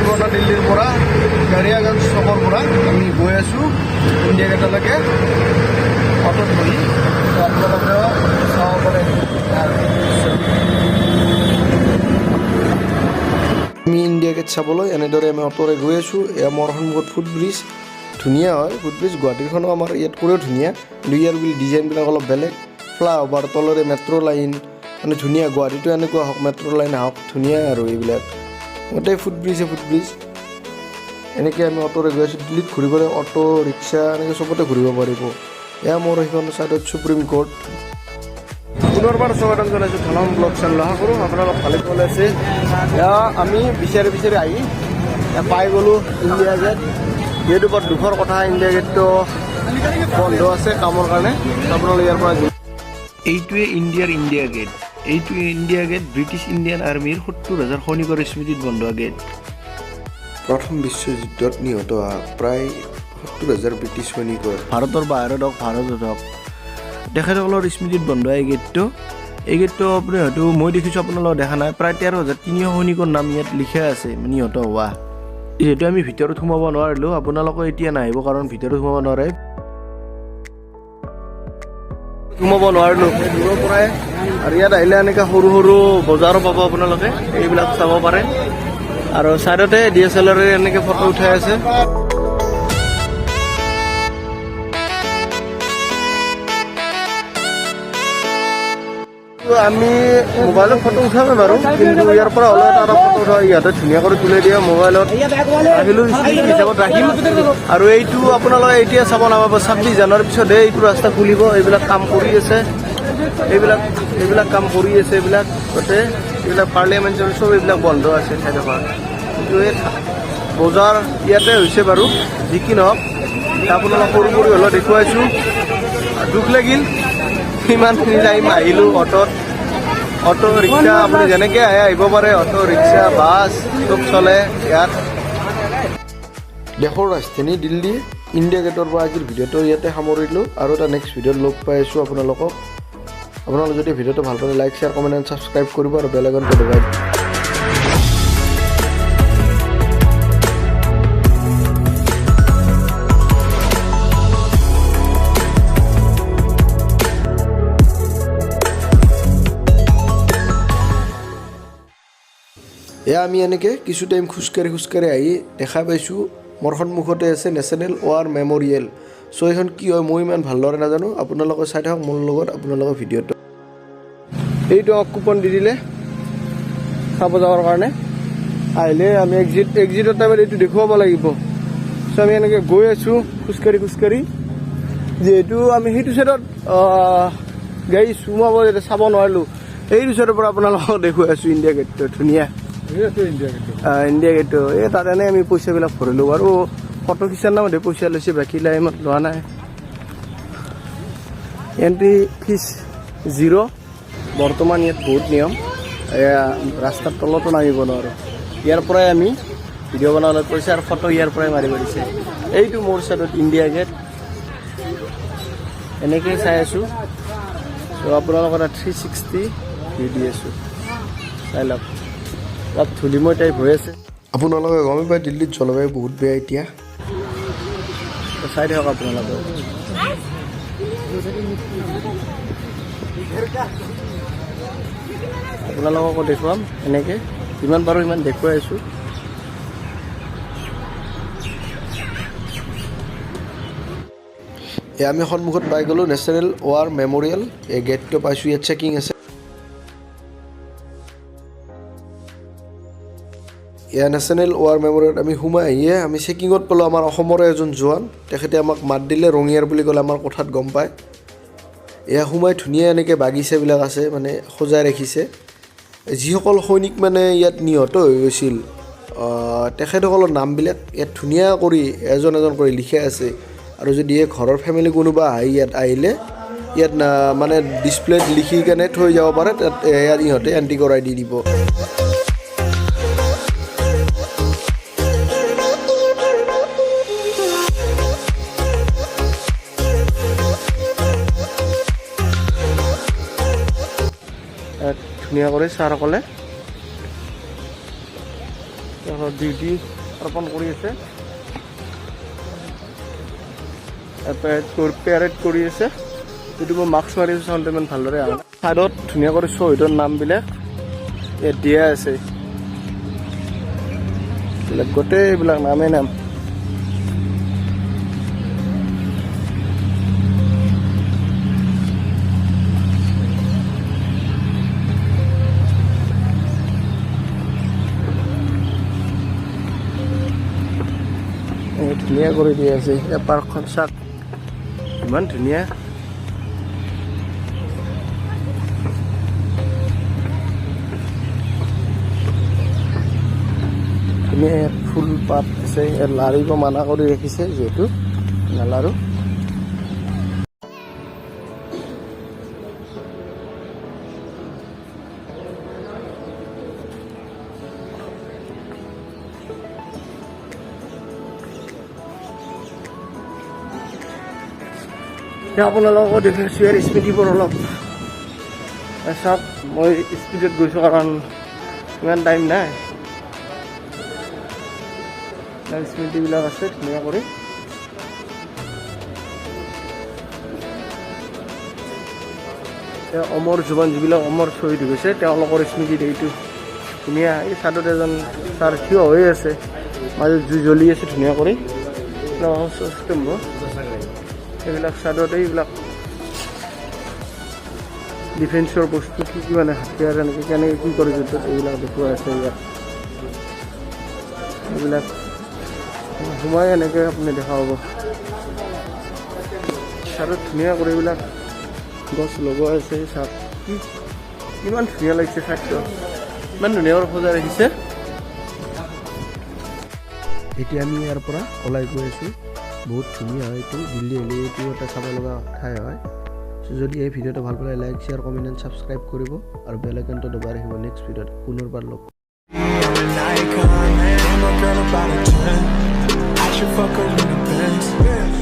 পুৰণা দিল্লীৰ পৰা গাড়িয়াগঞ্জ চকৰ পৰা আমি গৈ আছোঁ ইণ্ডিয়া গেটলৈকে অটোত বহি আপোনালোকেও চাব পাৰে। আমি ইণ্ডিয়া গেট চাবলৈ এনেদৰে আমি অটোৰে গৈ আছোঁ। এয়া মোৰ সন্মুখত ফুট ব্ৰিজ, ধুনীয়া হয় ফুট ব্ৰিজ। গুৱাহাটীখনো আমাৰ ইয়াত কৰিও ধুনীয়া, কিন্তু ইয়াৰ ডিজাইনবিলাক অলপ বেলেগ। ফ্লাইঅভাৰ তলৰে মেট্ৰ' লাইন, মানে ধুনীয়া। গুৱাহাটীটো এনেকুৱা হওক, মেট্ৰ' লাইন হওক, ধুনীয়া আৰু এইবিলাক গোটেই ফুট ব্ৰিজ। এনেকৈ আমি অটোৰে গৈ আছোঁ। দিল্লীত ঘূৰিবলৈ অটো, ৰিক্সা এনেকৈ চবতে ঘূৰিব পাৰিব। এয়া মোৰ সেইখন ছাইডত সুপ্ৰিম কোৰ্ট। পুনৰবাৰ স্বাগতম জনাইছোঁ ধনম ব্লগ চেনেল। আশা কৰোঁ আপোনালোক ভালে চলি আছে। এয়া আমি বিচাৰি আহি পাই গ'লোঁ ইণ্ডিয়া গেট। যিহেতু বৰ দুখৰ কথা, ইণ্ডিয়া গেটটো বন্ধ আছে কামৰ কাৰণে। আপোনালোকে ইয়াৰ পৰা এইটোৱে ইণ্ডিয়া গেট। এইটোৱে ইণ্ডিয়া গেট ব্ৰিটিছ ইণ্ডিয়ান আৰ্মীৰ ৭০,০০০ সৈনিকৰ স্মৃতিত বন্ধোৱা গেট। প্ৰথম বিশ্বযুদ্ধত নিহত হোৱা প্ৰায় ৭০,০০০ ব্ৰিটিছ সৈনিকৰ ভাৰতৰ বাহিৰত হওক, ভাৰতত হওক, তেখেতসকলৰ স্মৃতিত বন্ধোৱা এই গেটটো। এই গেটটো আপুনি হয়তো মই দেখিছোঁ, আপোনালোকে দেখা নাই। প্ৰায় ১৩,৩০০ সৈনিকৰ নাম ইয়াত লিখা আছে নিহত হোৱা। যিহেতু আমি ভিতৰত সোমাব নোৱাৰিলোঁ, আপোনালোকে এতিয়া নাহিব কাৰণ ভিতৰত সোমাব নোৱাৰে। সোমাব নোৱাৰিলোঁ দূৰৰ পৰাই। আৰু ইয়াত আহিলে এনেকৈ সৰু সৰু বজাৰো পাব আপোনালোকে, এইবিলাক চাব পাৰে। আৰু চাইডতে DSLR এনেকৈ ফটো উঠাই আছে। আমি মোবাইলত ফটো উঠামেই বাৰু, কিন্তু ইয়াৰ পৰা হ'লে এটা ফটো উঠা ইয়াতে ধুনীয়া কৰি তুলি দিয়ে মোবাইলত। আহিলোঁ হিচাপত ৰাখিম। আৰু এইটো আপোনালোকে এতিয়া চাব নাপাব, ২৬ জানুৱাৰীৰ পিছতহে এইটো ৰাস্তা খুলিব। এইবিলাক কাম কৰি আছে, এইবিলাক কাম কৰি আছে। এইবিলাক গোটেই এইবিলাক পাৰ্লিয়ামেণ্ট চব এইবিলাক বন্ধ আছে ঠাইডোখৰ। কিন্তু এই বজাৰ ইয়াতে হৈছে বাৰু। যি কি নহওক, আপোনালোক সৰু সৰু হ'লেও দেখুৱাইছোঁ। দুখ লাগিল ইমানখিনি টাইম আহিলোঁ অটো, ৰিক্সা। আপুনি যেনেকৈ আহিব পাৰে, অটো, ৰিক্সা, বাছ চব চলে ইয়াত। দেশৰ ৰাজধানী দিল্লী ইণ্ডিয়া গেটৰ পৰা আজিৰ ভিডিঅ'টো ইয়াতে সামৰিলোঁ। আৰু এটা নেক্সট ভিডিঅ'ত লগ পাই আছোঁ আপোনালোকক। আপোনালোকে যদি ভিডিঅ'টো ভাল পালে like, share, comment and subscribe কৰিব আৰু বেল আইকনটো দবাই দিব। এয়া আমি এনেকৈ কিছু টাইম খোজকাঢ়ি আহি দেখা পাইছোঁ মোৰ সন্মুখতে আছে নেশ্যনেল ৱাৰ মেম'ৰিয়েল। চ' এইখন কি হয় মই ইমান ভালদৰে নাজানো, আপোনালোকে চাই থাকক মোৰ লগত আপোনালোকৰ ভিডিঅ'টো। এইটো কুপন দি দিলে চাব যাবৰ কাৰণে। আহিলে আমি এক্সিটৰ টাইমত এইটো দেখুৱাব লাগিব। চ' আমি এনেকৈ গৈ আছোঁ খোজকাঢ়ি। যিহেতু আমি সেইটো চাইডত গাড়ী সোমাব চাব নোৱাৰিলোঁ, এইটো চাইডৰ পৰা আপোনালোকক দেখুৱাই আছোঁ ইণ্ডিয়া গেটটো ধুনীয়া। ইণ্ডিয়া গেটটো এই তাত এনেই আমি পইচাবিলাক ভৰিলোঁ বাৰু। ফটো খিচাৰ নামতে পইচা লৈছে, বাকী লাইমত লোৱা নাই। Entry fees 0। বৰ্তমান ইয়াত বহুত নিয়ম। এয়া ৰাস্তাৰ তলতো নামিব নোৱাৰোঁ। ইয়াৰ পৰাই আমি ভিডিঅ' বনাবলৈ কৈছে আৰু ফটো ইয়াৰ পৰাই মাৰিব দিছে। এইটো মোৰ চাইডত ইণ্ডিয়া গেট এনেকৈ চাই আছোঁ। ত' আপোনালোকৰ 360 ভিউ দি আছোঁ, চাই লওক। অলপ ধূলিময় টাইপ হৈ আছে। আপোনালোকে গমে পায় দিল্লীত জলবায়ু বহুত বেয়া এতিয়া। চাই থাকক আপোনালোকে। আপোনালোককো দেখুৱাম এনেকৈ, যিমান পাৰোঁ সিমান দেখুৱাই আছোঁ। এয়া আমি সন্মুখত পাই গ'লোঁ নেশ্যনেল ৱাৰ মেম'ৰিয়েল। এই গেটটো পাইছোঁ, ইয়াত চেকিং আছে। এয়া নেশ্যনেল ৱাৰ মেম'ৰিয়েলত আমি সোমাই আহিয়ে আমি চেকিঙত পালোঁ আমাৰ অসমৰে এজন জোৱান। তেখেতে আমাক মাত দিলে, ৰঙিয়াৰ বুলি ক'লে আমাৰ কথাত গম পায়। এয়া সোমাই ধুনীয়া এনেকৈ বাগিচাবিলাক আছে, মানে সজাই ৰাখিছে। যিসকল সৈনিক মানে ইয়াত নিহত হৈ গৈছিল, তেখেতসকলৰ নামবিলাক ইয়াত ধুনীয়া কৰি এজন কৰি লিখা আছে। আৰু যদি এই ঘৰৰ ফেমিলি কোনোবা ইয়াত আহিলে ইয়াত মানে ডিছপ্লেত লিখি কেনে থৈ যাব পাৰে, তাত ইয়াত ইহঁতে এণ্ট্ৰি কৰাই দি দিব। ধুনীয়া কৰি ছাৰসকলে তেওঁলোকৰ ডিউটি অৰ্পণ কৰি আছে, পেৰেড কৰি আছে। যদি মই মাস্ক মাৰি আছোঁ চাউণ্ডটো ইমান ভালদৰে আহা নাই। ছাইডত ধুনীয়া কৰি শ্বহীদৰ নামবিলাক ইয়াত দিয়া আছে, গোটেইবিলাক নামেই নাম। ধুনীয়া কৰি দিয়া আছে পাৰ্কখন, চাক ইমান ধুনীয়া। ধুনীয়া ইয়াত ফুল পাত আছে, ইয়াত লাৰিব মানা কৰি ৰাখিছে যিহেতু নালাৰো। আপোনালোকক দেখাইছোঁ ইয়াৰ স্মৃতিবোৰ অলপ চাওক। মই স্পীডত গৈছোঁ কাৰণ ইমান টাইম নাই। স্মৃতিবিলাক আছে ধুনীয়া কৰি। অমৰ জোৱান যিবিলাক অমৰ শ্বহীদ গৈছে তেওঁলোকৰ স্মৃতিত এইটো ধুনীয়া। এই ছাইডত এজন ছাৰ থিয় হৈ আছে, মাজত জুই জ্বলি আছে ধুনীয়া কৰি। এইবিলাক ছাইডত এইবিলাক ডিফেন্সৰ বস্তু কি কি মানে হাতিয়াৰ এনেকৈ কেনেকৈ কি কৰে যুদ্ধত এইবিলাক দেখুওৱা আছে ইয়াত। এইবিলাক সোমাই এনেকৈ আপুনি দেখা পাব। ছাইডত ধুনীয়া কৰি এইবিলাক গছ লগোৱা আছে, চাওক কিমান ধুনীয়া লাগিছে ছাইডটো, ইমান ধুনীয়াকৈ সজাই ৰাখিছে। এতিয়া আমি ইয়াৰ পৰা ওলাই গৈ আছোঁ। বহুত ধুনীয়া হয় এইটো, দিল্লী আহিলে এইটো এটা চাব লগা ঠাই হয়। যদি এই ভিডিঅ'টো ভাল পালে like, share, comment and subscribe কৰিব আৰু বেল আইকনটো দবাই ৰাখিব। নেক্সট ভিডিঅ'ত পুনৰবাৰ লগ I should fuck her in the Benz.